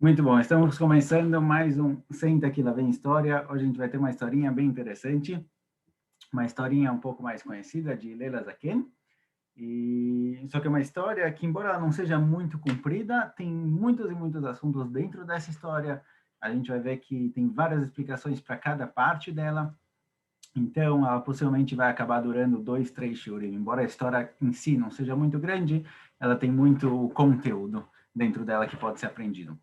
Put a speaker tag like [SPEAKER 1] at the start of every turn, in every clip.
[SPEAKER 1] Muito bom, estamos começando mais um Senta Aqui Lá Vem História. Hoje a gente vai ter uma historinha bem interessante, uma historinha um pouco mais conhecida de Leila Zaken. Só que é uma história que, embora ela não seja muito comprida, tem muitos e muitos assuntos dentro dessa história. A gente vai ver que tem várias explicações para cada parte dela. Então, ela possivelmente vai acabar durando 2, 3 shiurim. Embora a história em si não seja muito grande, ela tem muito conteúdo dentro dela que pode ser aprendido.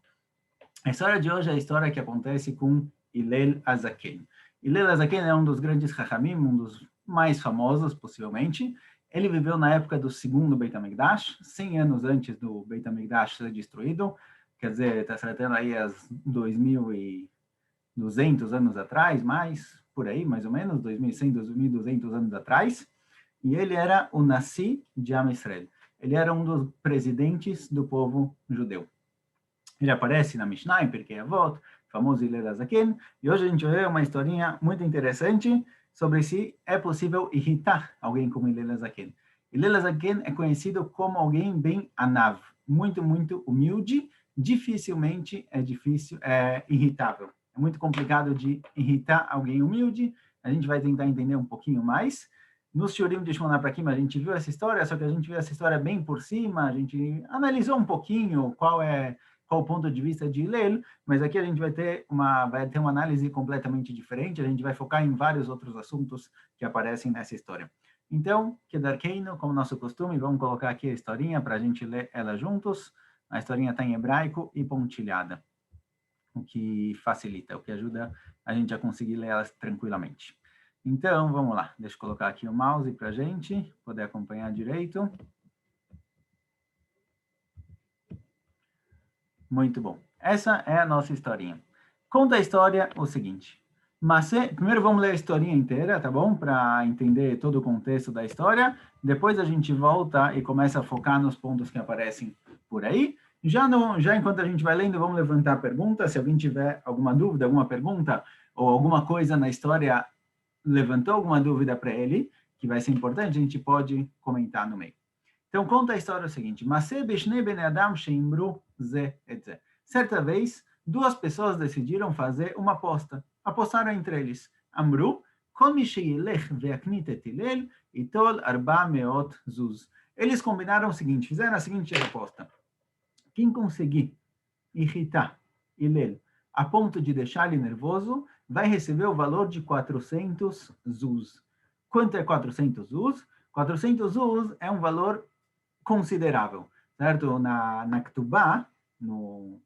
[SPEAKER 1] A história de hoje é a história que acontece com Hillel Azaken. Hillel Azaken é um dos grandes Chachamim, um dos mais famosos, possivelmente. Ele viveu na época do segundo Beit HaMikdash, 100 anos antes do Beit HaMikdash ser destruído, quer dizer, está tratando aí as 2.200 anos atrás, mais, por aí, mais ou menos, 2.100, 2.200 anos atrás. E ele era o Nassi de Am Israel. Ele era um dos presidentes do povo judeu. Ele aparece na Mishnah, em Pirkei Avot, famoso Hillel Azaken, e hoje a gente vai ver uma historinha muito interessante sobre se é possível irritar alguém como Hillel Azaken. Hillel Azaken é conhecido como alguém bem anav, muito, muito humilde, dificilmente é irritável. É muito complicado de irritar alguém humilde, a gente vai tentar entender um pouquinho mais. Nos Shurim de Shmona Prakim a gente viu essa história, só que a gente viu essa história bem por cima, a gente analisou um pouquinho qual o ponto de vista de Hillel, mas aqui a gente vai ter uma análise completamente diferente, a gente vai focar em vários outros assuntos que aparecem nessa história. Então, Kedarkeino, como nosso costume, vamos colocar aqui a historinha para a gente ler ela juntos. A historinha está em hebraico e pontilhada, o que facilita, o que ajuda a gente a conseguir ler elas tranquilamente. Então, vamos lá. Deixa eu colocar aqui o mouse para a gente poder acompanhar direito. Muito bom. Essa é a nossa historinha. Conta a história o seguinte. Primeiro vamos ler a historinha inteira, tá bom? Para entender todo o contexto da história. Depois a gente volta e começa a focar nos pontos que aparecem por aí. Já enquanto a gente vai lendo, vamos levantar perguntas. Se alguém tiver alguma dúvida, alguma pergunta, ou alguma coisa na história levantou alguma dúvida para ele, que vai ser importante, a gente pode comentar no meio. Então, conta a história o seguinte. Certa vez, duas pessoas decidiram fazer uma aposta. Apostaram entre eles. Amru, eles combinaram o seguinte, fizeram a seguinte aposta. Quem conseguir irritar Hillel a ponto de deixar ele nervoso, vai receber o valor de 400 zuz. Quanto é 400 zuz? 400 zuz é um valor considerável, certo? Na Ktubá, no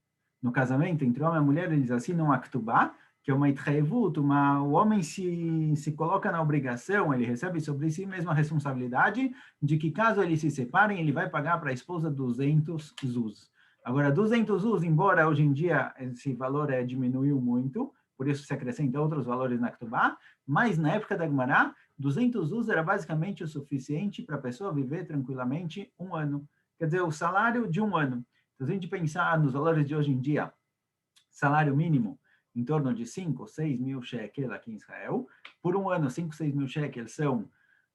[SPEAKER 1] casamento entre homem e mulher, eles assinam uma Ktubá, que é uma itchaevut, o homem se coloca na obrigação, ele recebe sobre si mesmo a responsabilidade de que caso eles se separem, ele vai pagar para a esposa 200 zuz. Agora, 200 zuz, embora hoje em dia esse valor diminuiu muito, por isso se acrescenta outros valores na Ktubá, mas na época da Gemara, 200 zuz era basicamente o suficiente para a pessoa viver tranquilamente um ano. Quer dizer, o salário de um ano. Se a gente pensar nos valores de hoje em dia, salário mínimo em torno de 5, 6 mil shekel aqui em Israel, por um ano, 5, 6 mil shekel são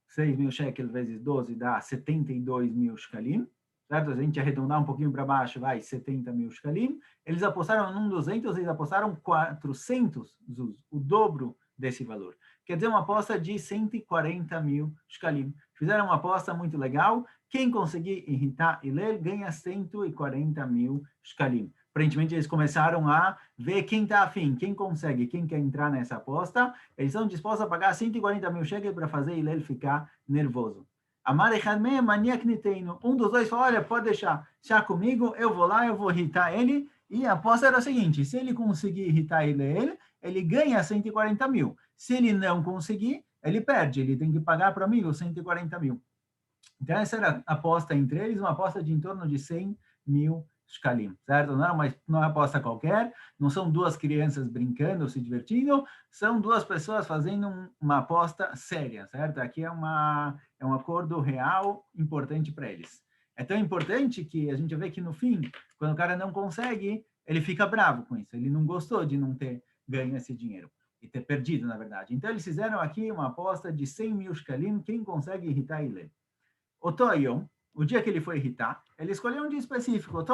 [SPEAKER 1] 6 mil shekel vezes 12 dá 72 mil shekalim, certo? A gente arredondar um pouquinho para baixo, vai 70 mil shekalim. Eles apostaram num 200, eles apostaram 400 zuz, o dobro desse valor. Quer dizer, uma aposta de 140 mil shekalim. Fizeram uma aposta muito legal. Quem conseguir irritar Hillel ganha 140 mil shekalim. Aparentemente, eles começaram a ver quem está afim, quem consegue, quem quer entrar nessa aposta. Eles estão dispostos a pagar 140 mil shekels para fazer Hillel ficar nervoso. Um dos dois falou, olha, pode deixar comigo, eu vou lá, eu vou irritar ele. E a aposta era a seguinte, se ele conseguir irritar Hillel, ele ganha 140 mil. Se ele não conseguir, ele perde, ele tem que pagar para mim os 140 mil. Então, essa era a aposta entre eles, uma aposta de em torno de 100 mil shkalim, certo? Não é uma aposta qualquer, não são duas crianças brincando, se divertindo, são duas pessoas fazendo uma aposta séria, certo? Aqui é um acordo real importante para eles. É tão importante que a gente vê que no fim, quando o cara não consegue, ele fica bravo com isso, ele não gostou de não ter ganho esse dinheiro e ter perdido, na verdade. Então, eles fizeram aqui uma aposta de 100 mil shkalim, quem consegue irritar ele. O dia que ele foi irritar, ele escolheu um dia específico.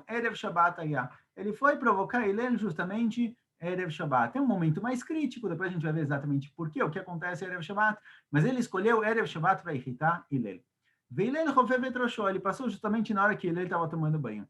[SPEAKER 1] Erev Shabbat Ayah. ele foi provocar Hillel justamente Erev Shabbat. Tem um momento mais crítico, depois a gente vai ver exatamente por quê, o que acontece Erev Shabbat, mas ele escolheu Erev Shabbat para irritar Hillel. Hillel Chofevet Roshó, ele passou justamente na hora que Hillel estava tomando banho.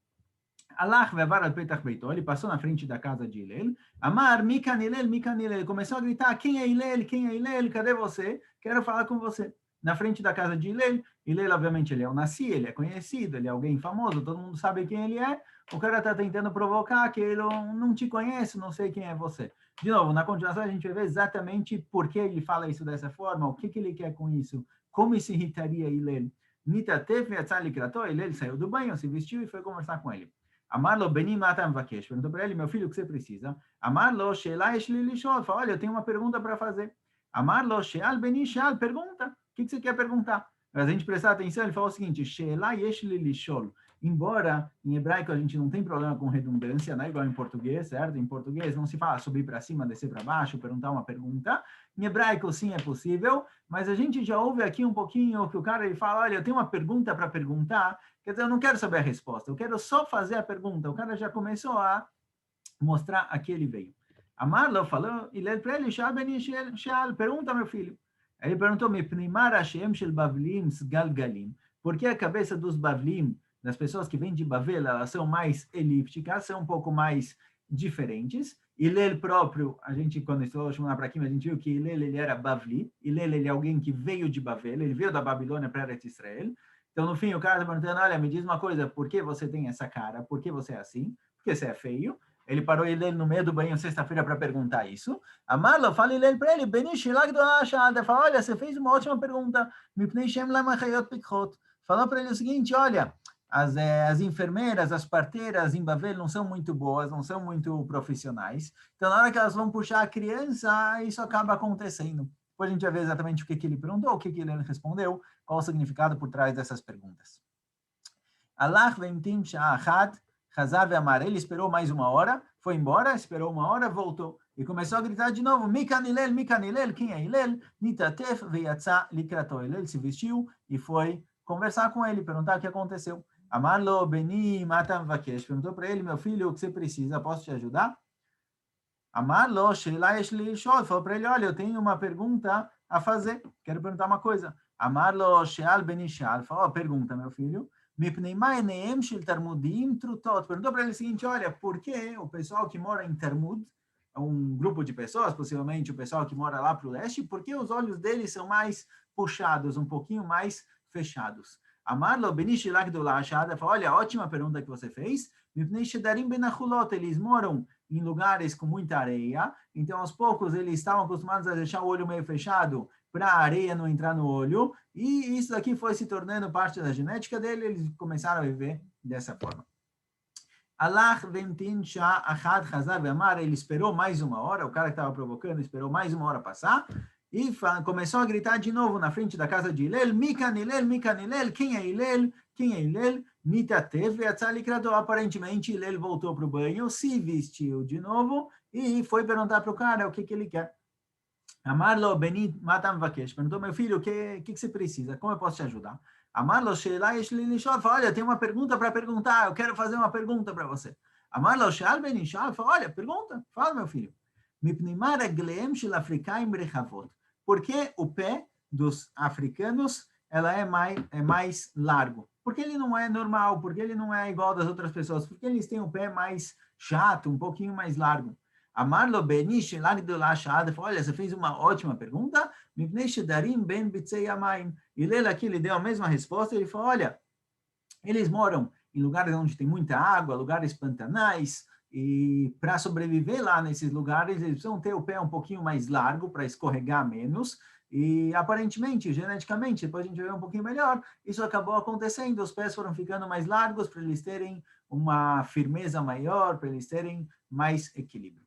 [SPEAKER 1] Alach vevar al petach beito, ele passou na frente da casa de Hillel, Amar, Mikan Hillel, começou a gritar, quem é Hillel, cadê você? Quero falar com você. Na frente da casa de Hillel, Hillel, obviamente, ele é o Nassi, ele é conhecido, ele é alguém famoso, todo mundo sabe quem ele é, o cara está tentando provocar que ele não te conhece, não sei quem é você. De novo, na continuação a gente vai ver exatamente por que ele fala isso dessa forma, o que ele quer com isso, como se irritaria Hillel. Nitatef yatzali krato, Hillel saiu do banho, se vestiu e foi conversar com ele. Amarlo, Beni Matam Vakesh, perguntou para ele, meu filho, o que você precisa? Amarlo, Sheila Eshlilishol, falou, olha, eu tenho uma pergunta para fazer. Amarlo, Sheal Beni Sheal, pergunta, o que você quer perguntar? Mas a gente prestar atenção, ele falou o seguinte, Sheila Eshlilishol, embora em hebraico a gente não tem problema com redundância, não é igual em português, certo? Em português não se fala subir para cima, descer para baixo, perguntar uma pergunta. Em hebraico sim é possível, mas a gente já ouve aqui um pouquinho que o cara ele fala, olha, eu tenho uma pergunta para perguntar, quer dizer, eu não quero saber a resposta, eu quero só fazer a pergunta. O cara já começou a mostrar a que ele veio. Amarlo falou, Hillel para ele, Shal, pergunta, meu filho. Aí ele perguntou, Mipnimar Hashem shel Bavlim Sgalgalim, por que a cabeça dos Bavlim, das pessoas que vêm de Bavel, elas são mais elípticas, são um pouco mais diferentes. Hillel próprio, a gente, quando estou chamando para aqui, a gente viu que Hillel, ele era Bavli. Hillel, ele é alguém que veio de Bavel, ele veio da Babilônia para Eretz Israel. Então, no fim, o cara está perguntando, olha, me diz uma coisa, por que você tem essa cara? Por que você é assim? Por que você é feio? Ele parou Hillel no meio do banho sexta-feira para perguntar isso. Amarlo, fala Hillel para ele, Benish, fala, olha, você fez uma ótima pergunta. Falou para ele o seguinte, olha, as enfermeiras, as parteiras em Bavel não são muito boas, não são muito profissionais. Então, na hora que elas vão puxar a criança, isso acaba acontecendo. Depois a gente vai ver exatamente o que ele perguntou, o que ele respondeu, qual o significado por trás dessas perguntas. Allah vemtim sha'achad, Hazar ve'amar. Ele esperou mais uma hora, foi embora, esperou uma hora, voltou. E começou a gritar de novo, Mikan Hillel, quem é Hillel? Nitatef ve'yatza likrato. Hillel se vestiu e foi conversar com ele, perguntar o que aconteceu. Amarlo beni matam vakesh. Perguntou para ele, meu filho, o que você precisa? Posso te ajudar? Amarlo sheila yeshli shol. Falou para ele, olha, eu tenho uma pergunta a fazer. Quero perguntar uma coisa. Amarlo sheal beni sheal. Falou, pergunta, meu filho. Perguntou para ele o seguinte, olha, por que o pessoal que mora em Talmud, um grupo de pessoas, possivelmente o pessoal que mora lá para o leste, por que os olhos deles são mais puxados, um pouquinho mais fechados? Amarlo benishilak do lachada, falou, olha, ótima pergunta que você fez. Eles moram em lugares com muita areia, então aos poucos eles estavam acostumados a deixar o olho meio fechado para a areia não entrar no olho, e isso daqui foi se tornando parte da genética dele, eles começaram a viver dessa forma. Allah vemtin shah achad chazar ve'amar, ele esperou mais uma hora, o cara que estava provocando esperou mais uma hora passar, e começou a gritar de novo na frente da casa de Hillel, Mikan Hillel, quem é Hillel? Quem é Hillel? Nitatev ve'atzali krato. Aparentemente, Hillel voltou para o banho, se vestiu de novo, e foi perguntar para o cara o que ele quer. Amarlo Benit Matam Vakesh. Perguntou, meu filho, o que você precisa? Como eu posso te ajudar? Amarlo Sheila Eshlilishol. Falou, olha, eu tenho uma pergunta para perguntar. Eu quero fazer uma pergunta para você. Amarlo Sheal Benishal. Falou, olha, pergunta. Fala, meu filho. Mipnimar Agleem Shel Afrikaim Rechavot. Por que o pé dos africanos ela é mais largo? Porque ele não é normal, porque ele não é igual das outras pessoas, porque eles têm o pé mais chato, um pouquinho mais largo. Amarlo Benish, olha, você fez uma ótima pergunta. Hillel aqui ele deu a mesma resposta, ele falou, olha, eles moram em lugares onde tem muita água, lugares pantanais, e para sobreviver lá nesses lugares, eles precisam ter o pé um pouquinho mais largo para escorregar menos, e aparentemente, geneticamente, depois a gente vai ver um pouquinho melhor, isso acabou acontecendo, os pés foram ficando mais largos para eles terem uma firmeza maior, para eles terem mais equilíbrio.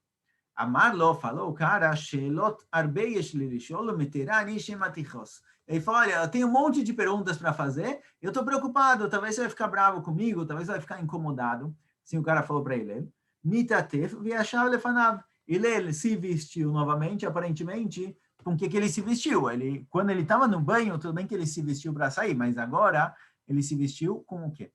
[SPEAKER 1] Amarlo falou o cara, Shelot arbeish lirisholo meterani shematichos. Ele falou, olha, eu tenho um monte de perguntas para fazer, eu estou preocupado, talvez você vai ficar bravo comigo, talvez você vai ficar incomodado. Assim o cara falou para ele, Nitatef viachav lefanav. Ele se vestiu novamente, aparentemente, com o que ele se vestiu? Quando ele estava no banho, tudo bem que ele se vestiu para sair, mas agora ele se vestiu com o quê?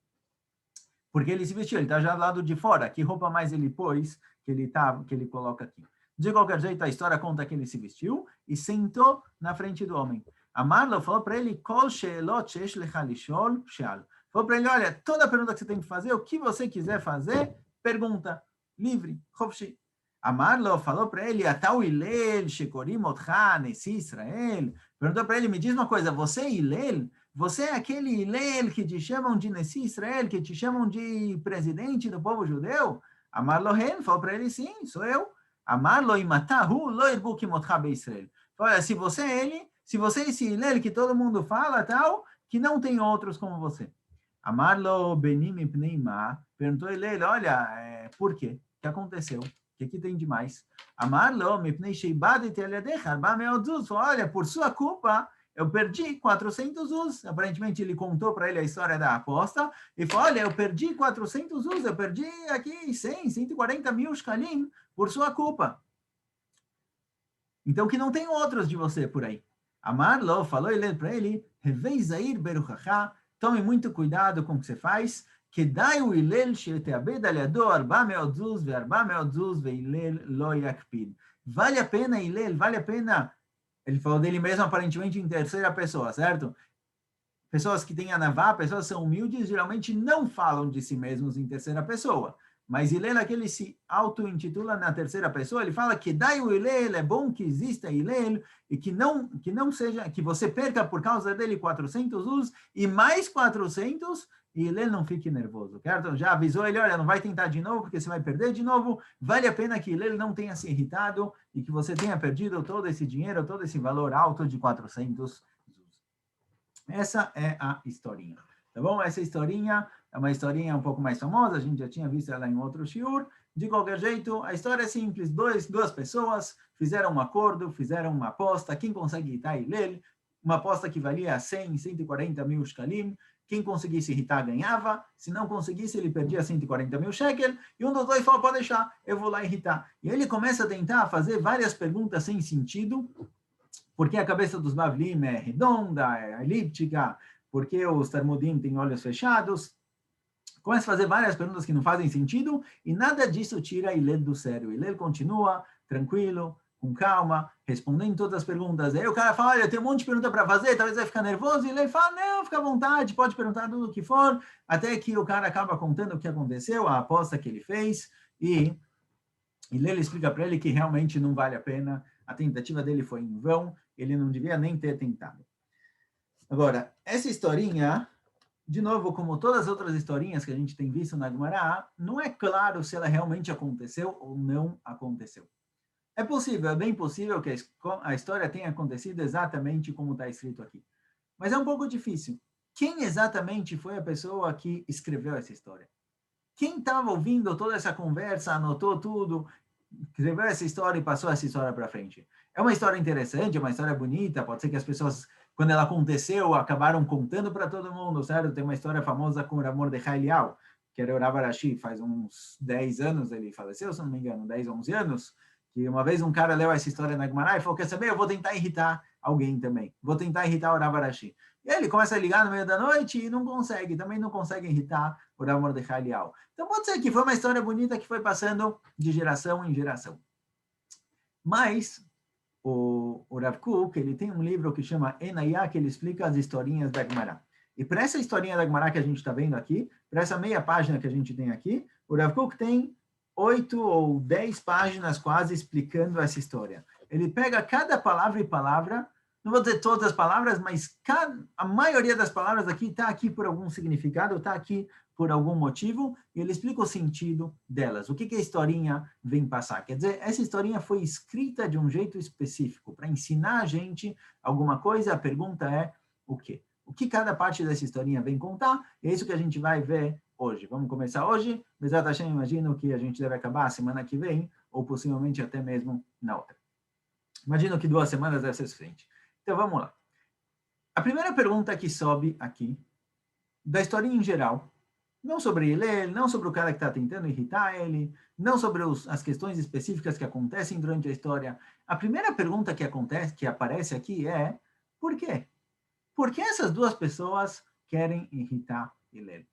[SPEAKER 1] Porque ele se vestiu, ele está já do lado de fora. Que roupa mais ele pôs que ele coloca aqui? De qualquer jeito, a história conta que ele se vestiu e sentou na frente do homem. Amarlo falou para ele, Kol she'elot she'esh lecha lishol, she'al. Falou para ele, olha, toda pergunta que você tem que fazer, o que você quiser fazer, pergunta. Livre, chofshi. Amarlo falou para ele, Atau Hillel, shekorim otcha, nesi Israel. Perguntou para ele, me diz uma coisa, você é Hillel? Você é aquele Hillel que te chamam de Nessi Israel, que te chamam de presidente do povo judeu? Amarlo Hen falou para ele, sim, sou eu. Amarlo imatahu lo irbu kimotcha beIsrael. Olha, se você é ele, se você é esse Hillel que todo mundo fala, tal, que não tem outros como você. Amarlo benim ipneima, perguntou ele, olha, por quê? O que aconteceu? O que tem de mais? Amarlo mipnei sheibadeti aliadecha arba meot zuz. Olha, por sua culpa, eu perdi 400 uz. Aparentemente, ele contou para ele a história da aposta e falou, olha, eu perdi 400 uz, eu perdi aqui 100, 140 mil shkalim por sua culpa. Então, que não tem outros de você por aí. Amarlo falou ele para ele, Hevei zair beruchacha, tome muito cuidado com o que você faz, כדאי הוא הלל שתאבד על ידו 400 זוז ו400 זוז והלל לא יקפיד. Vale a pena, Hillel, vale a pena. Ele falou dele mesmo aparentemente em terceira pessoa, certo? Pessoas que têm anavá, pessoas que são humildes, geralmente não falam de si mesmos em terceira pessoa. Mas Hillel, aquele se auto-intitula na terceira pessoa, ele fala que dai o Hillel, é bom que exista Hillel, e que não seja, que você perca por causa dele 400 us e mais 400, e Hillel não fique nervoso, certo? Já avisou ele, olha, não vai tentar de novo, porque você vai perder de novo, vale a pena que Hillel não tenha se irritado e que você tenha perdido todo esse dinheiro, todo esse valor alto de 400 us. Essa é a historinha, tá bom? Essa historinha é uma historinha um pouco mais famosa, a gente já tinha visto ela em outro shiur. De qualquer jeito, a história é simples. Duas pessoas fizeram um acordo, fizeram uma aposta. Quem consegue irritar Hillel? Uma aposta que valia 100, 140 mil shkalim. Quem conseguisse irritar ganhava. Se não conseguisse, ele perdia 140 mil shekel. E um dos dois falou, pode deixar, eu vou lá irritar. E ele começa a tentar fazer várias perguntas sem sentido, porque a cabeça dos Bavlim é redonda, é elíptica, porque os Talmudim têm olhos fechados. Começa a fazer várias perguntas que não fazem sentido, e nada disso tira Hillel do sério. Hillel continua tranquilo, com calma, respondendo todas as perguntas. Aí o cara fala, olha, tem um monte de pergunta para fazer, talvez vai ficar nervoso, e Hillel fala, não, fica à vontade, pode perguntar tudo o que for, até que o cara acaba contando o que aconteceu, a aposta que ele fez, e Hillel explica para ele que realmente não vale a pena, a tentativa dele foi em vão, ele não devia nem ter tentado. Agora, essa historinha, de novo, como todas as outras historinhas que a gente tem visto na Gemara, não é claro se ela realmente aconteceu ou não aconteceu. É possível, é bem possível que a história tenha acontecido exatamente como está escrito aqui. Mas é um pouco difícil. Quem exatamente foi a pessoa que escreveu essa história? Quem estava ouvindo toda essa conversa, anotou tudo, escreveu essa história e passou essa história para frente? É uma história interessante, é uma história bonita, pode ser que as pessoas, quando ela aconteceu, acabaram contando para todo mundo, certo? Tem uma história famosa com o Rav Mordechai Eliyahu, que era o Rav Arashi, faz uns 10 anos ele faleceu, se não me engano, 10, 11 anos, que uma vez um cara leu essa história na Gemara e falou, quer saber, eu vou tentar irritar alguém também, vou tentar irritar o Rav Arashi. E aí ele começa a ligar no meio da noite e não consegue, também não consegue irritar o Rav Mordechai Eliyahu. Então pode ser que foi uma história bonita que foi passando de geração em geração. Mas o Rav Kook, ele tem um livro que chama Enayá, que ele explica as historinhas da Gemara. E para essa historinha da Gemara que a gente está vendo aqui, para essa meia página que a gente tem aqui, o Rav Kook tem 8 ou 10 páginas quase explicando essa história. Ele pega cada palavra e palavra, não vou dizer todas as palavras, mas a maioria das palavras aqui está aqui por algum significado, está aqui por algum motivo, e ele explica o sentido delas. O que a historinha vem passar? Quer dizer, essa historinha foi escrita de um jeito específico, para ensinar a gente alguma coisa. A pergunta é, o quê? O que cada parte dessa historinha vem contar? É isso que a gente vai ver hoje. Vamos começar hoje. Bezat Hashem, imagino que a gente deve acabar a semana que vem, ou possivelmente até mesmo na outra. Imagino que 2 semanas deve ser suficiente. Então, vamos lá. A primeira pergunta que sobe aqui, da historinha em geral, não sobre ele, não sobre o cara que está tentando irritar ele, não sobre as questões específicas que acontecem durante a história. A primeira pergunta que aparece aqui é, por quê? Por que essas duas pessoas querem irritar Hillel?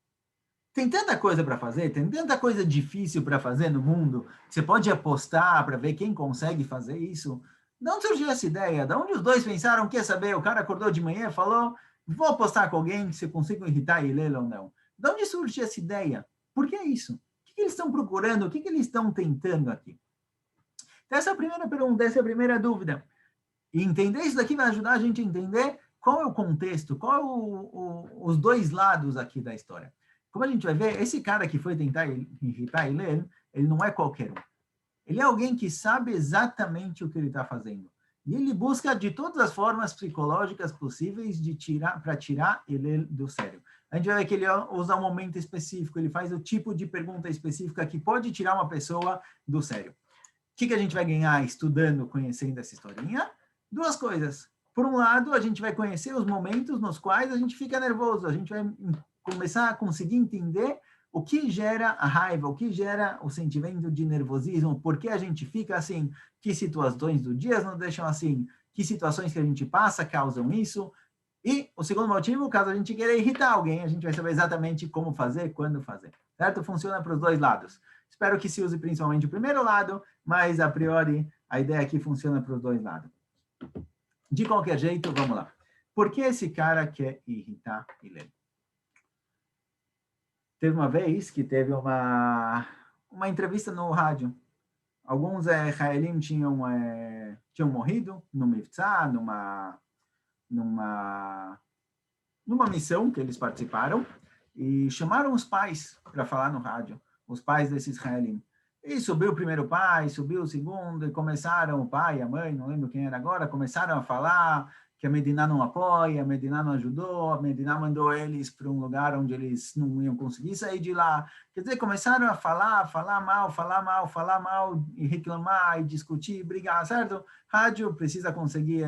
[SPEAKER 1] Tem tanta coisa para fazer, tem tanta coisa difícil para fazer no mundo, que você pode apostar para ver quem consegue fazer isso. De onde surgiu essa ideia? De onde os dois pensaram, quer saber, o cara acordou de manhã e falou, vou apostar com alguém se eu consigo irritar ele ou não. De onde surgiu essa ideia? Por que isso? O que eles estão procurando? O que eles estão tentando aqui? Então, essa é a primeira pergunta, essa é a primeira dúvida. E entender isso daqui vai ajudar a gente a entender qual é o contexto, qual é os dois lados aqui da história. Como a gente vai ver, esse cara que foi tentar irritar ele não é qualquer um. Ele é alguém que sabe exatamente o que ele está fazendo. E ele busca de todas as formas psicológicas possíveis para tirar ele do sério. A gente vai ver que ele usa um momento específico, ele faz o tipo de pergunta específica que pode tirar uma pessoa do sério. O que a gente vai ganhar estudando, conhecendo essa historinha? Duas coisas. Por um lado, a gente vai conhecer os momentos nos quais a gente fica nervoso, a gente vai começar a conseguir entender o que gera a raiva, o que gera o sentimento de nervosismo, por que a gente fica assim, que situações do dia nos deixam assim, que situações que a gente passa causam isso. E o segundo motivo, caso a gente queira irritar alguém, a gente vai saber exatamente como fazer, quando fazer. Certo? Funciona para os dois lados. Espero que se use principalmente o primeiro lado, mas a priori a ideia aqui funciona para os dois lados. De qualquer jeito, vamos lá. Por que esse cara quer irritar Hillel? Teve uma vez que teve uma entrevista no rádio. Alguns israelim tinham morrido no Mivtza, numa missão que eles participaram, e chamaram os pais para falar no rádio, os pais desses israelim. E subiu o primeiro pai, subiu o segundo, e começaram, o pai, a mãe, não lembro quem era agora, começaram a falar que a Medina não apoia, a Medina não ajudou, a Medina mandou eles para um lugar onde eles não iam conseguir sair de lá. Quer dizer, começaram a falar mal, e reclamar, e discutir, e brigar, certo? Rádio precisa conseguir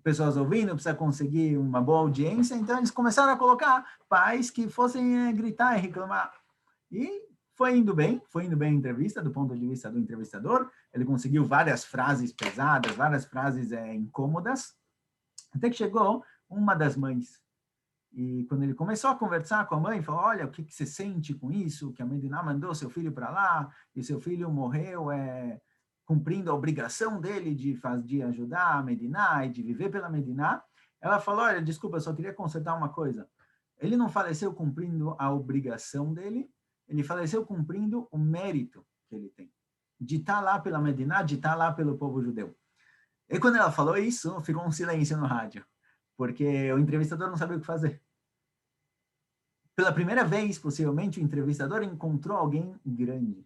[SPEAKER 1] pessoas ouvindo, precisa conseguir uma boa audiência, então eles começaram a colocar pais que fossem gritar e reclamar. E foi indo bem a entrevista, do ponto de vista do entrevistador, ele conseguiu várias frases pesadas, várias frases incômodas, até que chegou uma das mães. E quando ele começou a conversar com a mãe, falou, olha, o que você sente com isso? Que a Medina mandou seu filho para lá, e seu filho morreu cumprindo a obrigação dele de ajudar a Medina e de viver pela Medina. Ela falou, olha, desculpa, eu só queria consertar uma coisa. Ele não faleceu cumprindo a obrigação dele, ele faleceu cumprindo o mérito que ele tem, de estar lá pela Medina, de estar lá pelo povo judeu. E quando ela falou isso, ficou um silêncio no rádio, porque o entrevistador não sabia o que fazer. Pela primeira vez, possivelmente, o entrevistador encontrou alguém grande.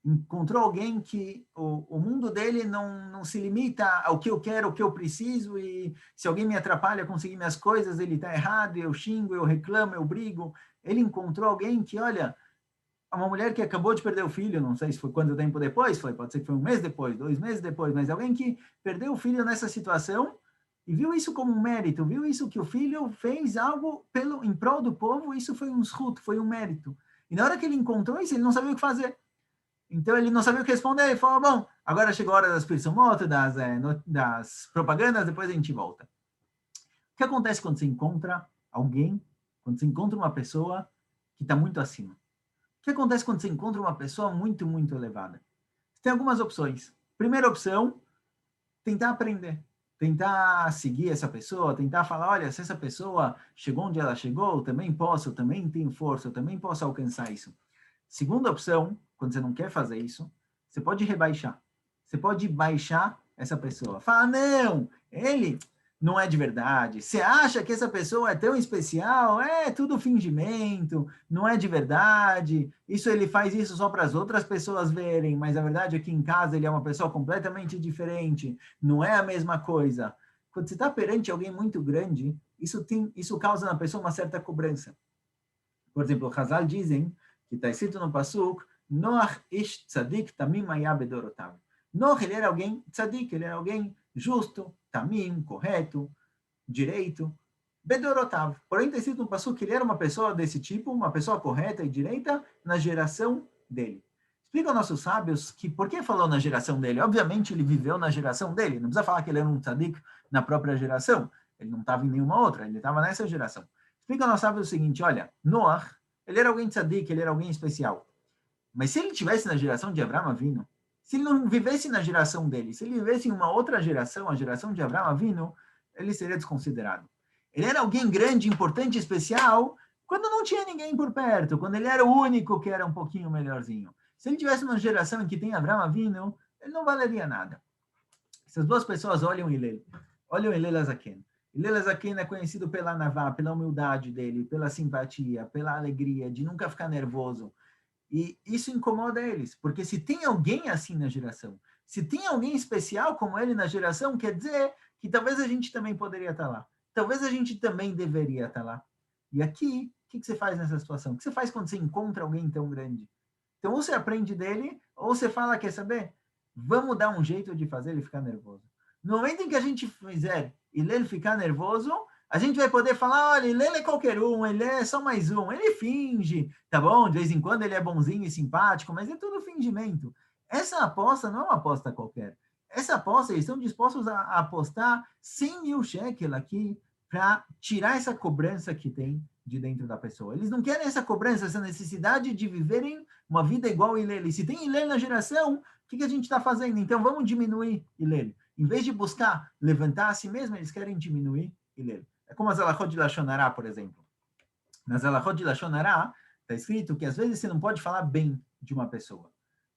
[SPEAKER 1] Encontrou alguém que o mundo dele não se limita ao que eu quero, ao que eu preciso, e se alguém me atrapalha a conseguir minhas coisas, ele está errado, eu xingo, eu reclamo, eu brigo. Ele encontrou alguém que, olha, uma mulher que acabou de perder o filho, não sei se foi quanto tempo depois, pode ser que foi um mês depois, 2 meses depois, mas alguém que perdeu o filho nessa situação e viu isso como um mérito, viu isso que o filho fez algo em prol do povo, isso foi um zhut, foi um mérito. E na hora que ele encontrou isso, ele não sabia o que fazer. Então ele não sabia o que responder, ele falou, bom, agora chegou a hora das pirsomoto, das propagandas, depois a gente volta. O que acontece quando você encontra alguém, quando você encontra uma pessoa que está muito acima? O que acontece quando você encontra uma pessoa muito, muito elevada? Tem algumas opções. Primeira opção, tentar aprender. Tentar seguir essa pessoa, tentar falar, olha, se essa pessoa chegou onde ela chegou, eu também posso, eu também tenho força, eu também posso alcançar isso. Segunda opção, quando você não quer fazer isso, você pode rebaixar. Você pode baixar essa pessoa. Fala, não, ele não é de verdade. Você acha que essa pessoa é tão especial? É tudo fingimento, não é de verdade. Isso ele faz isso só para as outras pessoas verem, mas a verdade é que em casa ele é uma pessoa completamente diferente. Não é a mesma coisa. Quando você está perante alguém muito grande, isso causa na pessoa uma certa cobrança. Por exemplo, os Hazal dizem, que está escrito no Pasuk, Noach ish tzadik tamim haya bedorotav. Noach, ele era alguém tzadik, ele era alguém justo, tamim, correto, direito, bedorotav. Porém, está escrito no Pasuk que ele era uma pessoa desse tipo, uma pessoa correta e direita na geração dele. Explica aos nossos sábios que por que falou na geração dele? Obviamente, ele viveu na geração dele. Não precisa falar que ele era um tzadik na própria geração. Ele não estava em nenhuma outra, ele estava nessa geração. Explica aos nossos sábios o seguinte, olha, Noach, ele era alguém tzadik, ele era alguém especial. Mas se ele tivesse na geração de Avraham Avinu, se ele não vivesse na geração dele, se ele vivesse em uma outra geração, a geração de Avraham Avinu, ele seria desconsiderado. Ele era alguém grande, importante, especial, quando não tinha ninguém por perto, quando ele era o único que era um pouquinho melhorzinho. Se ele tivesse uma geração em que tem Avraham Avinu, ele não valeria nada. Essas duas pessoas olham Hillel Azaken. Hillel Azaken é conhecido pela navá, pela humildade dele, pela simpatia, pela alegria, de nunca ficar nervoso. E isso incomoda eles, porque se tem alguém assim na geração, se tem alguém especial como ele na geração, quer dizer que talvez a gente também poderia estar lá. Talvez a gente também deveria estar lá. E aqui, o que você faz nessa situação? O que você faz quando você encontra alguém tão grande? Então, ou você aprende dele, ou você fala, quer saber? Vamos dar um jeito de fazer ele ficar nervoso. No momento em que a gente fizer ele ficar nervoso, a gente vai poder falar, olha, ele é qualquer um, ele é só mais um, ele finge, tá bom? De vez em quando ele é bonzinho e simpático, mas é tudo fingimento. Essa aposta não é uma aposta qualquer. Essa aposta, eles estão dispostos a apostar 100 mil shekel aqui para tirar essa cobrança que tem de dentro da pessoa. Eles não querem essa cobrança, essa necessidade de viverem uma vida igual a Hillel. E se tem Hillel na geração, o que a gente está fazendo? Então vamos diminuir Hillel. Em vez de buscar levantar a si mesmo, eles querem diminuir Hillel. É como as alachot de Lashon Hara, por exemplo. Nas alachot de Lashon Hara, está escrito que às vezes você não pode falar bem de uma pessoa.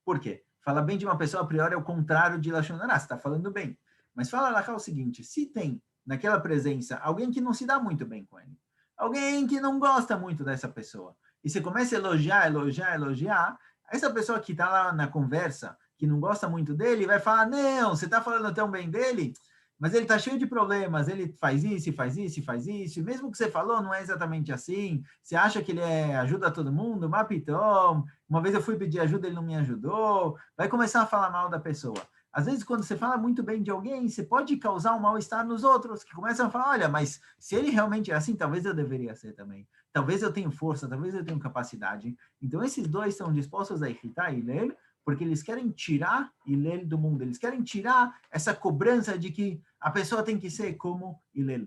[SPEAKER 1] Por quê? Falar bem de uma pessoa, a priori, é o contrário de Lashon Hara, você está falando bem. Mas fala alachá o seguinte, se tem naquela presença alguém que não se dá muito bem com ele, alguém que não gosta muito dessa pessoa, e você começa a elogiar, essa pessoa que está lá na conversa, que não gosta muito dele, vai falar, não, você está falando tão bem dele, mas ele está cheio de problemas, ele faz isso, faz isso, faz isso, e mesmo que você falou, não é exatamente assim, você acha que ele ajuda todo mundo, mapitom, uma vez eu fui pedir ajuda, ele não me ajudou, vai começar a falar mal da pessoa. Às vezes, quando você fala muito bem de alguém, você pode causar um mal-estar nos outros, que começam a falar, olha, mas se ele realmente é assim, talvez eu deveria ser também. Talvez eu tenha força, talvez eu tenha capacidade. Então, esses dois estão dispostos a irritar Hillel, porque eles querem tirar Hillel do mundo. Eles querem tirar essa cobrança de que a pessoa tem que ser como Hillel.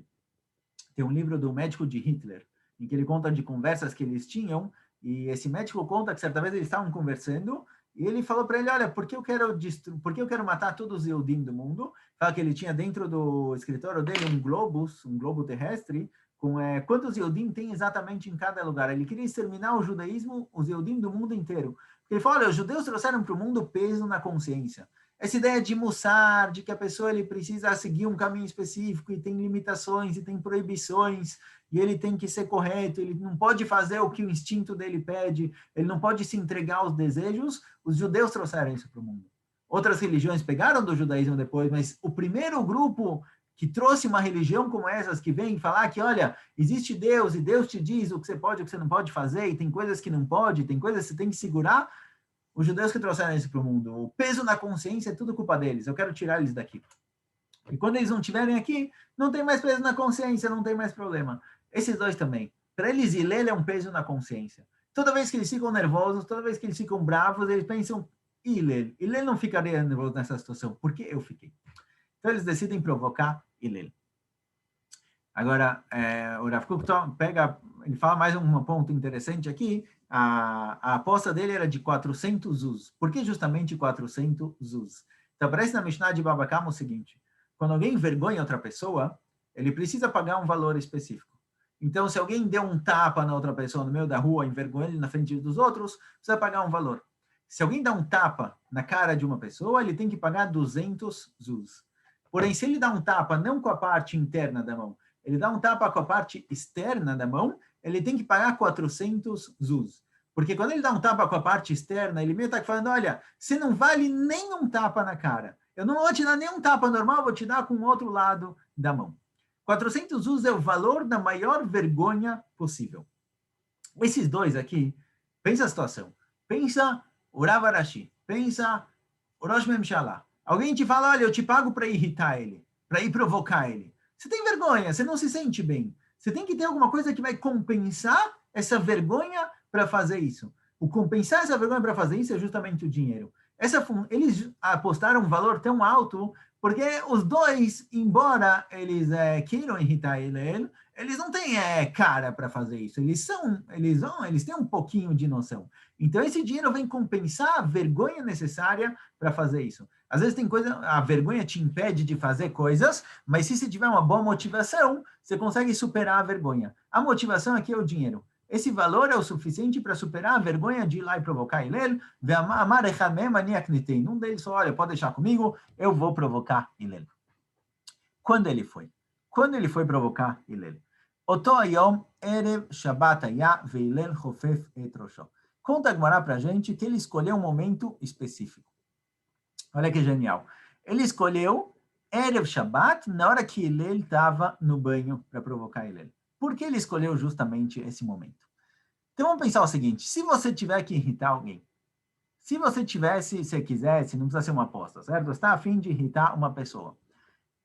[SPEAKER 1] Tem um livro do médico de Hitler, em que ele conta de conversas que eles tinham, e esse médico conta que certa vez eles estavam conversando, e ele falou para ele, olha, por que eu quero matar todos os Eudim do mundo? Fala que ele tinha dentro do escritório dele um globo terrestre, com quantos Eudim tem exatamente em cada lugar. Ele queria exterminar o judaísmo, os Eudim do mundo inteiro. Ele falou, olha, os judeus trouxeram para o mundo peso na consciência. Essa ideia de mussar, de que a pessoa ele precisa seguir um caminho específico e tem limitações e tem proibições, e ele tem que ser correto, ele não pode fazer o que o instinto dele pede, ele não pode se entregar aos desejos, os judeus trouxeram isso para o mundo. Outras religiões pegaram do judaísmo depois, mas o primeiro grupo que trouxe uma religião como essas, que vem falar que, olha, existe Deus, e Deus te diz o que você pode e o que você não pode fazer, e tem coisas que não pode, tem coisas que você tem que segurar, os judeus que trouxeram isso para o mundo. O peso na consciência é tudo culpa deles, eu quero tirar eles daqui. E quando eles não estiverem aqui, não tem mais peso na consciência, não tem mais problema. Esses dois também. Para eles, Hillel é um peso na consciência. Toda vez que eles ficam nervosos, toda vez que eles ficam bravos, eles pensam, Hillel não ficaria nervoso nessa situação, porque eu fiquei. Então eles decidem provocar Hillel. Agora, o Rav Kook ele fala mais um ponto interessante aqui, a aposta dele era de 400 zuz. Por que justamente 400 zuz? Então, aparece na Mishnah de Baba Kama o seguinte, quando alguém envergonha outra pessoa, ele precisa pagar um valor específico. Então, se alguém deu um tapa na outra pessoa no meio da rua, envergonha ele na frente dos outros, precisa pagar um valor. Se alguém dá um tapa na cara de uma pessoa, ele tem que pagar 200 zuz. Porém, se ele dá um tapa não com a parte interna da mão, ele dá um tapa com a parte externa da mão, ele tem que pagar 400 zuz. Porque quando ele dá um tapa com a parte externa, ele meio está falando, olha, você não vale nem um tapa na cara. Eu não vou te dar nem um tapa normal, vou te dar com o outro lado da mão. 400 zuz é o valor da maior vergonha possível. Esses dois aqui, pensa a situação. Pensa o Rav Arashi, pensa o Rosh Memshalah. Alguém te fala, olha, eu te pago para irritar ele, para ir provocar ele. Você tem vergonha, você não se sente bem. Você tem que ter alguma coisa que vai compensar essa vergonha para fazer isso. O compensar essa vergonha para fazer isso é justamente o dinheiro. Eles apostaram um valor tão alto porque os dois, embora eles queiram irritar ele, eles não têm cara para fazer isso. Eles têm um pouquinho de noção. Então, esse dinheiro vem compensar a vergonha necessária para fazer isso. Às vezes tem coisa, a vergonha te impede de fazer coisas, mas se você tiver uma boa motivação, você consegue superar a vergonha. A motivação aqui é o dinheiro. Esse valor é o suficiente para superar a vergonha de ir lá e provocar Hillel. Um deles falou, olha, pode deixar comigo, eu vou provocar Hillel. Quando ele foi? Quando ele foi provocar Hillel? Oto ayom erev Shabbat haya ve'Hillel chofef et rosho. Conta a Gemara para a gente que ele escolheu um momento específico. Olha que genial. Ele escolheu erev Shabbat na hora que Hillel estava no banho para provocar Hillel. Por que ele escolheu justamente esse momento? Então vamos pensar o seguinte, se você tiver que irritar alguém, se você tivesse, se quisesse, não precisa ser uma aposta, certo? Você está a fim de irritar uma pessoa.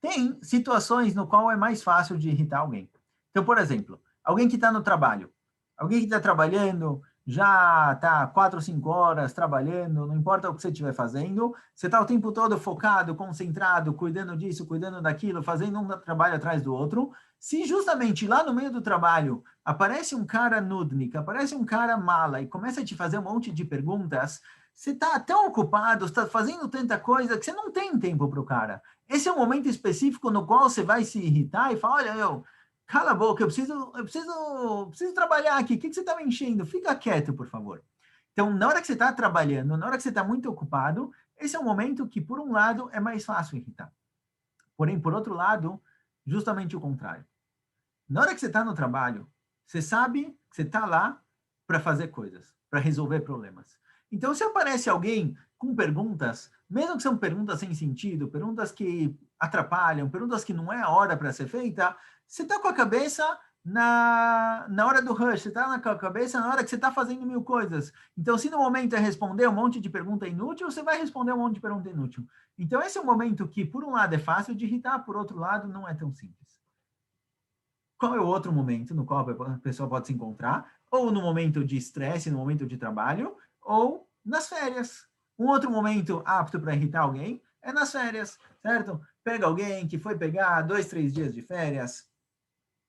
[SPEAKER 1] Tem situações no qual é mais fácil de irritar alguém. Então, por exemplo, alguém que está no trabalho, alguém que está trabalhando, já está 4 ou 5 horas trabalhando, não importa o que você estiver fazendo, você está o tempo todo focado, concentrado, cuidando disso, cuidando daquilo, fazendo um trabalho atrás do outro. Se justamente lá no meio do trabalho aparece um cara nudnik, aparece um cara mala e começa a te fazer um monte de perguntas, você está tão ocupado, está fazendo tanta coisa que você não tem tempo para o cara. Esse é um momento específico no qual você vai se irritar e falar, olha, cala a boca, eu preciso trabalhar aqui, o que você está me enchendo? Fica quieto, por favor. Então, na hora que você está trabalhando, na hora que você está muito ocupado, esse é um momento que, por um lado, é mais fácil irritar. Porém, por outro lado, justamente o contrário. Na hora que você está no trabalho, você sabe que você está lá para fazer coisas, para resolver problemas. Então, se aparece alguém com perguntas, mesmo que são perguntas sem sentido, perguntas que atrapalham, perguntas que não é a hora para ser feita, você está com a cabeça na hora do rush, você está com a cabeça na hora que você está fazendo mil coisas. Então, se no momento é responder um monte de pergunta inútil, você vai responder um monte de pergunta inútil. Então, esse é um momento que, por um lado, é fácil de irritar, por outro lado, não é tão simples. Qual é o outro momento no qual a pessoa pode se encontrar? Ou no momento de estresse, no momento de trabalho, ou nas férias. Um outro momento apto para irritar alguém é nas férias, certo? Pega alguém que foi pegar 2, 3 dias de férias,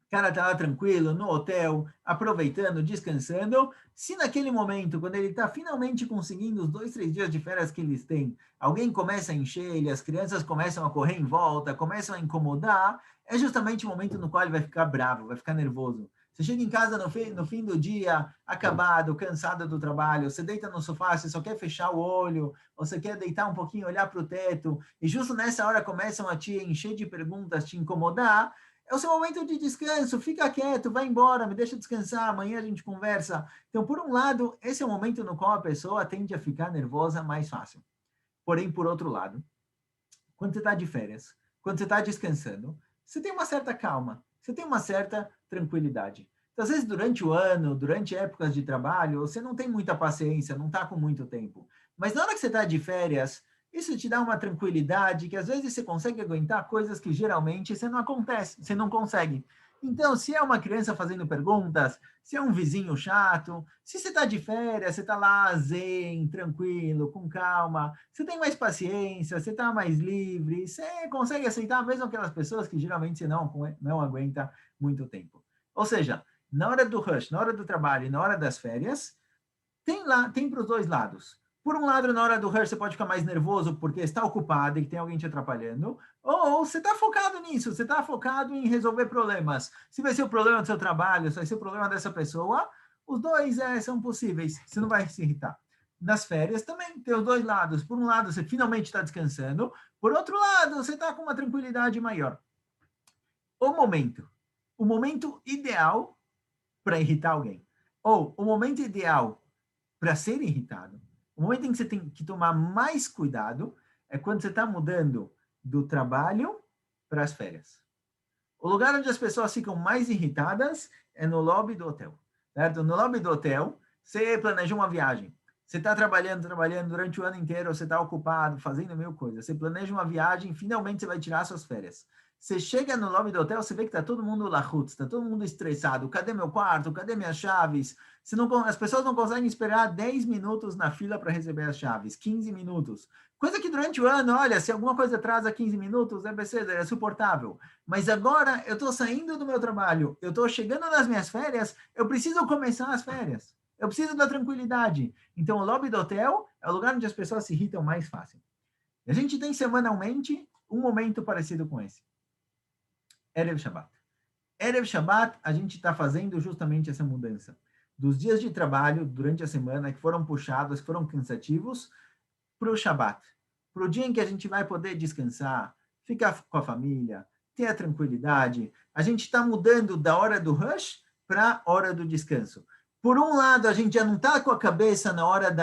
[SPEAKER 1] o cara está lá tranquilo, no hotel, aproveitando, descansando. Se naquele momento, quando ele está finalmente conseguindo os 2, 3 dias de férias que eles têm, alguém começa a encher ele, as crianças começam a correr em volta, começam a incomodar, é justamente o momento no qual ele vai ficar bravo, vai ficar nervoso. Você chega em casa no fim do dia, acabado, cansado do trabalho, você deita no sofá, você só quer fechar o olho, ou você quer deitar um pouquinho, olhar para o teto, e justo nessa hora começam a te encher de perguntas, te incomodar. É o seu momento de descanso, fica quieto, vai embora, me deixa descansar, amanhã a gente conversa. Então, por um lado, esse é o momento no qual a pessoa tende a ficar nervosa mais fácil. Porém, por outro lado, quando você está de férias, quando você está descansando, você tem uma certa calma, você tem uma certa tranquilidade. Então, às vezes, durante o ano, durante épocas de trabalho, você não tem muita paciência, não está com muito tempo. Mas na hora que você está de férias, isso te dá uma tranquilidade que às vezes você consegue aguentar coisas que geralmente você não consegue. Então, se é uma criança fazendo perguntas, se é um vizinho chato, se você está de férias, você está lá zen, tranquilo, com calma, você tem mais paciência, você está mais livre, você consegue aceitar mesmo aquelas pessoas que geralmente você não aguenta muito tempo. Ou seja, na hora do rush, na hora do trabalho e na hora das férias, tem para os dois lados. Por um lado, na hora do rush, você pode ficar mais nervoso porque está ocupado e que tem alguém te atrapalhando, ou você está focado nisso, você está focado em resolver problemas. Se vai ser o problema do seu trabalho, se vai ser o problema dessa pessoa, os dois são possíveis, você não vai se irritar. Nas férias também tem os dois lados. Por um lado, você finalmente está descansando, por outro lado, você está com uma tranquilidade maior. O momento ideal para irritar alguém, ou o momento ideal para ser irritado, o momento em que você tem que tomar mais cuidado é quando você está mudando do trabalho para as férias. O lugar onde as pessoas ficam mais irritadas é no lobby do hotel, certo? No lobby do hotel, você planeja uma viagem. Você está trabalhando durante o ano inteiro, você está ocupado, fazendo mil coisas. Você planeja uma viagem, finalmente você vai tirar suas férias. Você chega no lobby do hotel, você vê que está todo mundo lahutz, está todo mundo estressado. Cadê meu quarto? Cadê minhas chaves? As pessoas não conseguem esperar 10 minutos na fila para receber as chaves, 15 minutos. Coisa que durante o ano, olha, se alguma coisa atrasa 15 minutos, é suportável. Mas agora eu estou saindo do meu trabalho, eu estou chegando nas minhas férias, eu preciso começar as férias. Eu preciso da tranquilidade. Então, o lobby do hotel é o lugar onde as pessoas se irritam mais fácil. A gente tem semanalmente um momento parecido com esse. Erev Shabbat. Erev Shabbat, a gente está fazendo justamente essa mudança. Dos dias de trabalho durante a semana que foram puxados, que foram cansativos, para o Shabbat. Para o dia em que a gente vai poder descansar, ficar com a família, ter a tranquilidade. A gente está mudando da hora do rush para a hora do descanso. Por um lado, a gente já não está com a cabeça na hora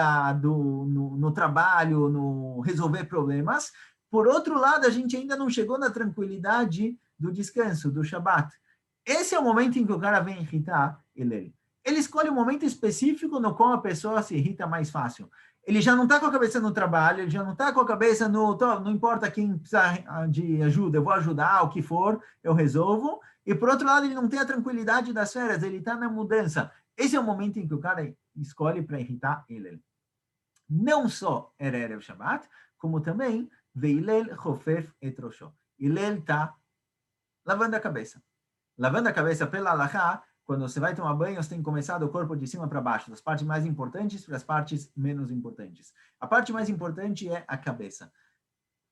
[SPEAKER 1] no trabalho, no resolver problemas. Por outro lado, a gente ainda não chegou na tranquilidade do descanso, do Shabbat. Esse é o momento em que o cara vem irritar ele. Ele escolhe um momento específico no qual a pessoa se irrita mais fácil. Ele já não está com a cabeça no trabalho, ele já não está com a cabeça não importa quem precisa de ajuda, eu vou ajudar, o que for, eu resolvo. E, por outro lado, ele não tem a tranquilidade das férias, ele está na mudança. Esse é o momento em que o cara escolhe para irritar ele. Não só era Erev Shabbat, como também Veilel Chofef et Rosho. Hillel está lavando a cabeça. Lavando a cabeça pela Halachá, quando você vai tomar banho, você tem que começar do corpo de cima para baixo, das partes mais importantes para as partes menos importantes. A parte mais importante é a cabeça.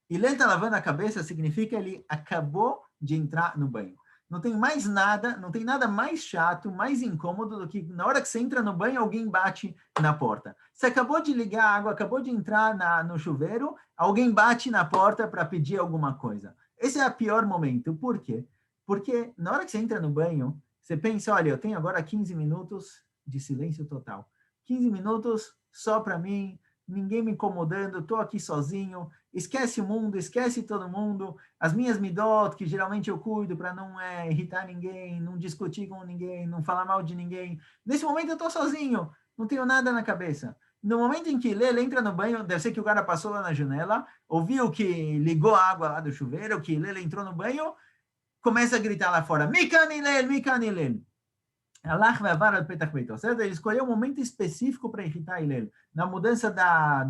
[SPEAKER 1] Hillel está lavando a cabeça significa que ele acabou de entrar no banho. Não tem mais nada, não tem nada mais chato, mais incômodo do que na hora que você entra no banho, alguém bate na porta. Você acabou de ligar a água, acabou de entrar no chuveiro, alguém bate na porta para pedir alguma coisa. Esse é o pior momento. Por quê? Porque na hora que você entra no banho, você pensa, olha, eu tenho agora 15 minutos de silêncio total. 15 minutos só para mim, ninguém me incomodando, estou aqui sozinho, esquece o mundo, esquece todo mundo, as minhas midot, que geralmente eu cuido para não irritar ninguém, não discutir com ninguém, não falar mal de ninguém. Nesse momento eu estou sozinho, não tenho nada na cabeça. No momento em que ele entra no banho, deve ser que o cara passou lá na janela, ouviu que ligou a água lá do chuveiro, que ele entrou no banho, começa a gritar lá fora, Mikan Hillel, Mikan Hillel. Ele escolheu um momento específico para irritar Hillel. Na mudança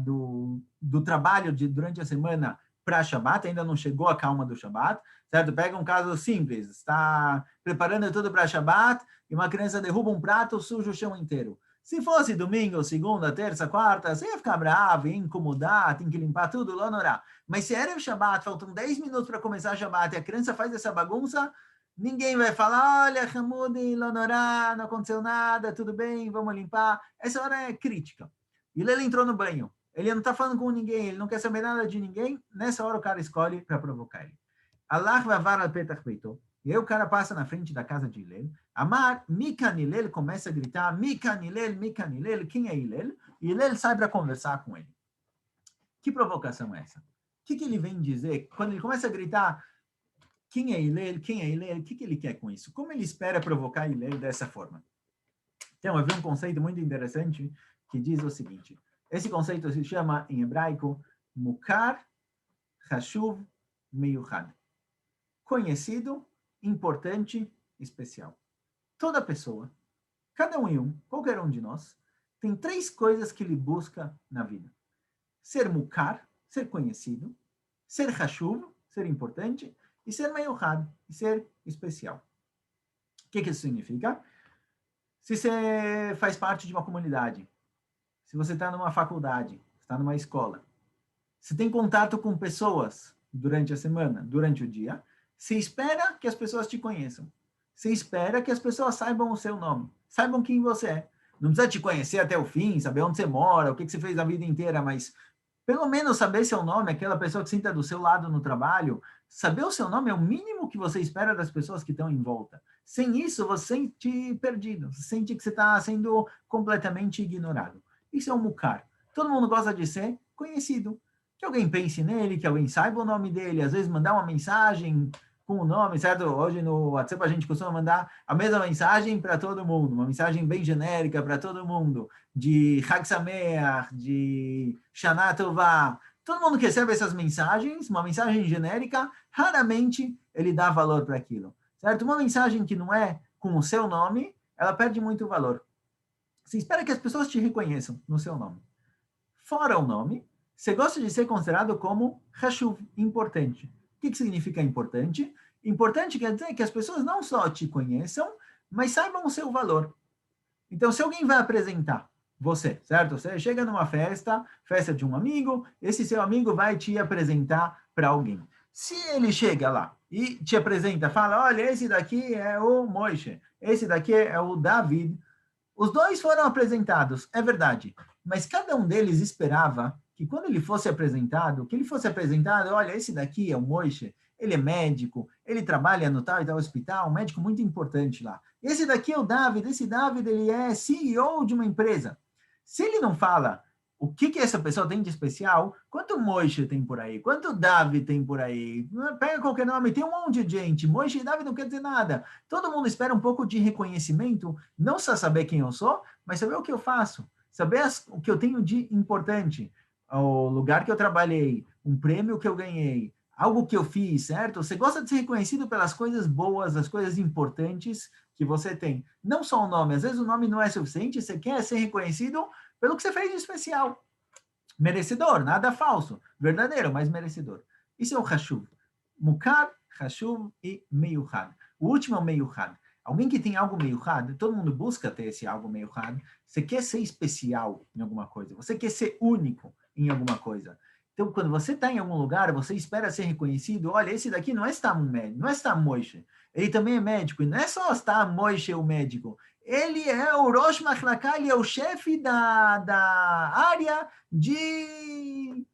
[SPEAKER 1] do trabalho durante a semana para Shabbat, ainda não chegou a calma do Shabbat, certo? Pega um caso simples, está preparando tudo para Shabbat e uma criança derruba um prato, suja o chão inteiro. Se fosse domingo, segunda, terça, quarta, você ia ficar bravo, ia incomodar, tem que limpar tudo, lá no orar. Mas se era o Shabbat, faltam 10 minutos para começar o Shabbat e a criança faz essa bagunça, ninguém vai falar, olha, Hamudi, Lonorá, não aconteceu nada, tudo bem, vamos limpar. Essa hora é crítica. E ele entrou no banho. Ele não está falando com ninguém, ele não quer saber nada de ninguém. Nessa hora o cara escolhe para provocar ele. Allah vavar al petach beito. E aí o cara passa na frente da casa de Hillel. Amar, Mikan Hillel, começa a gritar, Mikan Hillel, Mikan Hillel. Quem é Hillel? E Hillel sai para conversar com ele. Que provocação é essa? O que ele vem dizer? Quando ele começa a gritar, quem é Hillel? Quem é Hillel? O que ele quer com isso? Como ele espera provocar Hillel dessa forma? Então, eu vi um conceito muito interessante que diz o seguinte. Esse conceito se chama, em hebraico, Mukar Hashuv Meyuchad. Conhecido, importante, especial. Toda pessoa, cada um, qualquer um de nós, tem 3 coisas que ele busca na vida. Ser Mukar, ser conhecido, ser Hashuv, ser importante, e ser meiuchad, e ser especial. O que isso significa? Se você faz parte de uma comunidade, se você está numa faculdade, está numa escola, se tem contato com pessoas durante a semana, durante o dia, você espera que as pessoas te conheçam. Você espera que as pessoas saibam o seu nome, saibam quem você é. Não precisa te conhecer até o fim, saber onde você mora, o que você fez a vida inteira, mas pelo menos saber seu nome, aquela pessoa que senta do seu lado no trabalho, saber o seu nome é o mínimo que você espera das pessoas que estão em volta. Sem isso, você se sente perdido, você sente que você está sendo completamente ignorado. Isso é um mukar. Todo mundo gosta de ser conhecido. Que alguém pense nele, que alguém saiba o nome dele, às vezes mandar uma mensagem com o nome, certo? Hoje no WhatsApp a gente costuma mandar a mesma mensagem para todo mundo, uma mensagem bem genérica para todo mundo, de Chag Sameach, de Shana Tová. Todo mundo que recebe essas mensagens, uma mensagem genérica, raramente ele dá valor para aquilo, certo? Uma mensagem que não é com o seu nome, ela perde muito valor. Você espera que as pessoas te reconheçam no seu nome. Fora o nome, você gosta de ser considerado como Hashuv, importante. O que significa importante? Importante quer dizer que as pessoas não só te conheçam, mas saibam o seu valor. Então, se alguém vai apresentar você, certo? Você chega numa festa, festa de um amigo, esse seu amigo vai te apresentar para alguém. Se ele chega lá e te apresenta, fala, olha, esse daqui é o Moishe, esse daqui é o David, os dois foram apresentados, é verdade, mas cada um deles esperava que quando ele fosse apresentado, olha, esse daqui é o Moishe, ele é médico, ele trabalha no tal e tal hospital, um médico muito importante lá. Esse daqui é o David, esse David, ele é CEO de uma empresa. Se ele não fala o que essa pessoa tem de especial, quanto Moishe tem por aí, quanto David tem por aí, pega qualquer nome, tem um monte de gente, Moishe e David não quer dizer nada. Todo mundo espera um pouco de reconhecimento, não só saber quem eu sou, mas saber o que eu faço, saber o que eu tenho de importante, o lugar que eu trabalhei, um prêmio que eu ganhei, algo que eu fiz, certo? Você gosta de ser reconhecido pelas coisas boas, as coisas importantes que você tem. Não só o nome, às vezes o nome não é suficiente, você quer ser reconhecido pelo que você fez de especial. Merecedor, nada falso, verdadeiro, mas merecedor. Isso é o Hashuv. Mukar, Hashuv e Meyuhad. O último é o Meyuhad. Alguém que tem algo Meyuhad, todo mundo busca ter esse algo Meyuhad. Você quer ser especial em alguma coisa, você quer ser único em alguma coisa. Então, quando você está em algum lugar, você espera ser reconhecido. Olha, esse daqui não é Stam médico, não é Stam Moishe. Ele também é médico. E não é só Stam Moishe o médico. Ele é o Rosh Machlaka, ele é o chefe da área de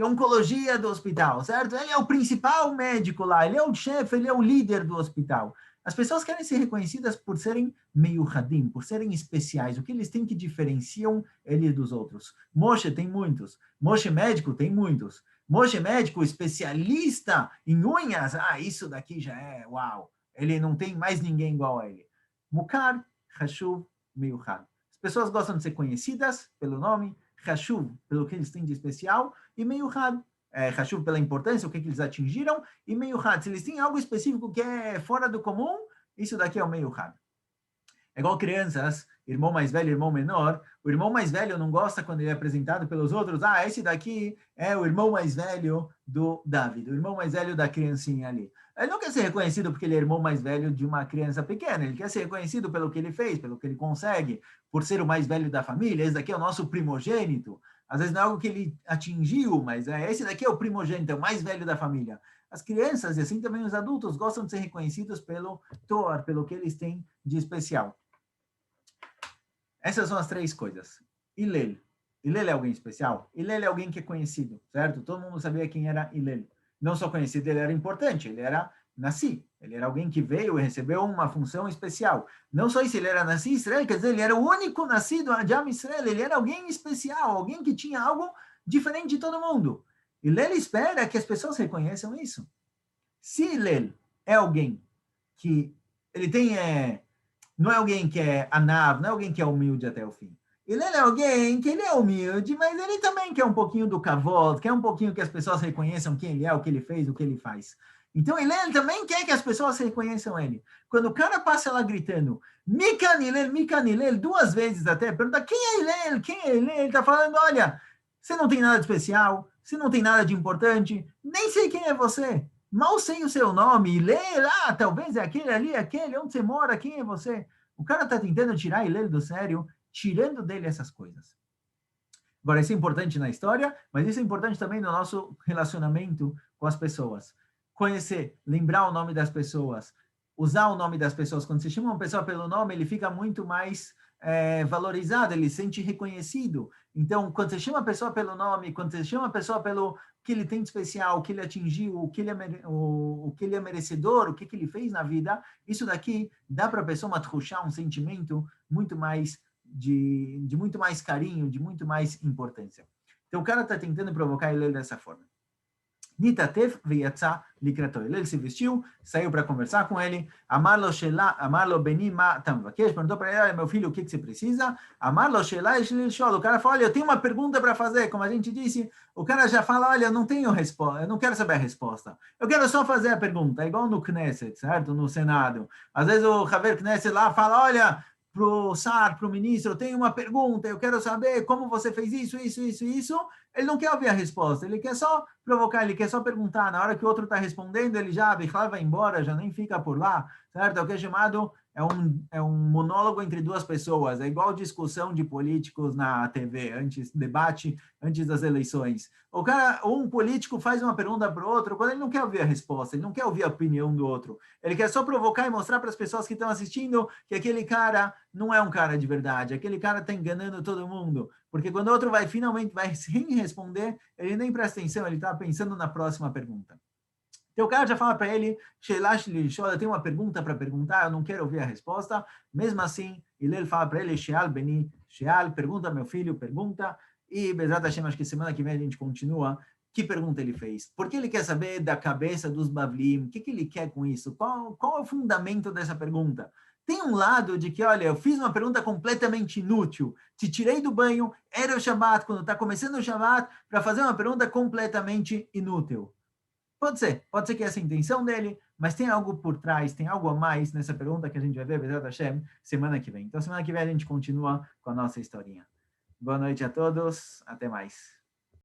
[SPEAKER 1] oncologia do hospital, certo? Ele é o principal médico lá, ele é o chefe, ele é o líder do hospital. As pessoas querem ser reconhecidas por serem meyuhadim, por serem especiais. O que eles têm que diferenciam ele dos outros? Moshe tem muitos. Moshe médico tem muitos. Moshe médico especialista em unhas. Ah, isso daqui já é uau. Ele não tem mais ninguém igual a ele. Mukar, Hashuv, Meyuhad. As pessoas gostam de ser conhecidas pelo nome, Hashuv pelo que eles têm de especial, e Meyuhad, Hashuv pela importância, o que eles atingiram, e Meyuhad, se eles têm algo específico que é fora do comum, isso daqui é o Meyuhad. É igual crianças, irmão mais velho, irmão menor. O irmão mais velho não gosta quando ele é apresentado pelos outros. Ah, esse daqui é o irmão mais velho do David, o irmão mais velho da criancinha ali. Ele não quer ser reconhecido porque ele é irmão mais velho de uma criança pequena. Ele quer ser reconhecido pelo que ele fez, pelo que ele consegue, por ser o mais velho da família. Esse daqui é o nosso primogênito. Às vezes não é algo que ele atingiu, mas esse daqui é o primogênito, é o mais velho da família. As crianças, e assim também os adultos, gostam de ser reconhecidos pelo Torah, pelo que eles têm de especial. Essas são as três coisas. Hillel. Hillel é alguém especial? Hillel é alguém que é conhecido, certo? Todo mundo sabia quem era Hillel. Não só conhecido, ele era importante, ele era Nassi. Ele era alguém que veio e recebeu uma função especial. Não só isso, ele era Nassi Israel, quer dizer, ele era o único nascido de Am Israel, ele era alguém especial, alguém que tinha algo diferente de todo mundo. Hillel espera que as pessoas reconheçam isso. Se Hillel é alguém que ele tem não é alguém que é anav, não é alguém que é humilde até o fim. Ele é alguém que ele é humilde, mas ele também quer um pouquinho do kavod, quer um pouquinho que as pessoas reconheçam quem ele é, o que ele fez, o que ele faz. Então ele também quer que as pessoas reconheçam ele. Quando o cara passa lá gritando, Mikan Hillel, duas vezes até, pergunta quem é Hillel, quem é Hillel, ele está falando, olha, você não tem nada de especial, você não tem nada de importante, nem sei quem é você. Mal sei o seu nome, lê lá, talvez é aquele ali, aquele, onde você mora, quem é você? O cara está tentando tirar ele do sério, tirando dele essas coisas. Agora, isso é importante na história, mas isso é importante também no nosso relacionamento com as pessoas. Conhecer, lembrar o nome das pessoas, usar o nome das pessoas. Quando você chama uma pessoa pelo nome, ele fica muito mais valorizado, ele se sente reconhecido. Então, quando você chama a pessoa pelo nome, quando você chama a pessoa pelo que ele tem de especial, o que ele atingiu, o que ele é merecedor, o que ele fez na vida, isso daqui dá para a pessoa um sentimento muito mais de muito mais carinho, de muito mais importância. Então, o cara está tentando provocar ele dessa forma. Nitatef veyatza likrato. Ele se vestiu, saiu para conversar com ele. Amarlo beni ma tamvakesh. Perguntou para ele, olha, meu filho, o que você precisa? Amarlo shela o cara falou, olha, eu tenho uma pergunta para fazer. Como a gente disse, o cara já fala, olha, eu não tenho resposta, eu não quero saber a resposta. Eu quero só fazer a pergunta. É igual no Knesset, certo? No Senado. Às vezes o Haver Knesset lá fala, olha, para o SAR, para o ministro, eu tenho uma pergunta, eu quero saber como você fez isso, isso, isso, isso. Ele não quer ouvir a resposta, ele quer só provocar, ele quer só perguntar. Na hora que o outro está respondendo, ele já vai embora, já nem fica por lá, certo? É o que é chamado, é um monólogo entre duas pessoas, é igual discussão de políticos na TV, debate antes das eleições. O cara, um político faz uma pergunta para o outro, quando ele não quer ouvir a resposta, ele não quer ouvir a opinião do outro, ele quer só provocar e mostrar para as pessoas que estão assistindo que aquele cara não é um cara de verdade, aquele cara está enganando todo mundo, porque quando o outro finalmente vai sem responder, ele nem presta atenção, ele está pensando na próxima pergunta. Então o cara já fala para ele, eu tenho uma pergunta para perguntar, eu não quero ouvir a resposta. Mesmo assim, ele fala para ele, Sheal Beni, Sheal, pergunta meu filho, pergunta. E Bezrat Hashem, acho que semana que vem a gente continua. Que pergunta ele fez? Por que ele quer saber da cabeça dos Bavlim? O que ele quer com isso? Qual é o fundamento dessa pergunta? Tem um lado de que, olha, eu fiz uma pergunta completamente inútil, te tirei do banho, era o Shabbat, quando está começando o Shabbat, para fazer uma pergunta completamente inútil. Pode ser que essa é a intenção dele, mas tem algo por trás, tem algo a mais nessa pergunta que a gente vai ver, Bezrat Hashem, semana que vem. Então, semana que vem a gente continua com a nossa historinha. Boa noite a todos, até mais.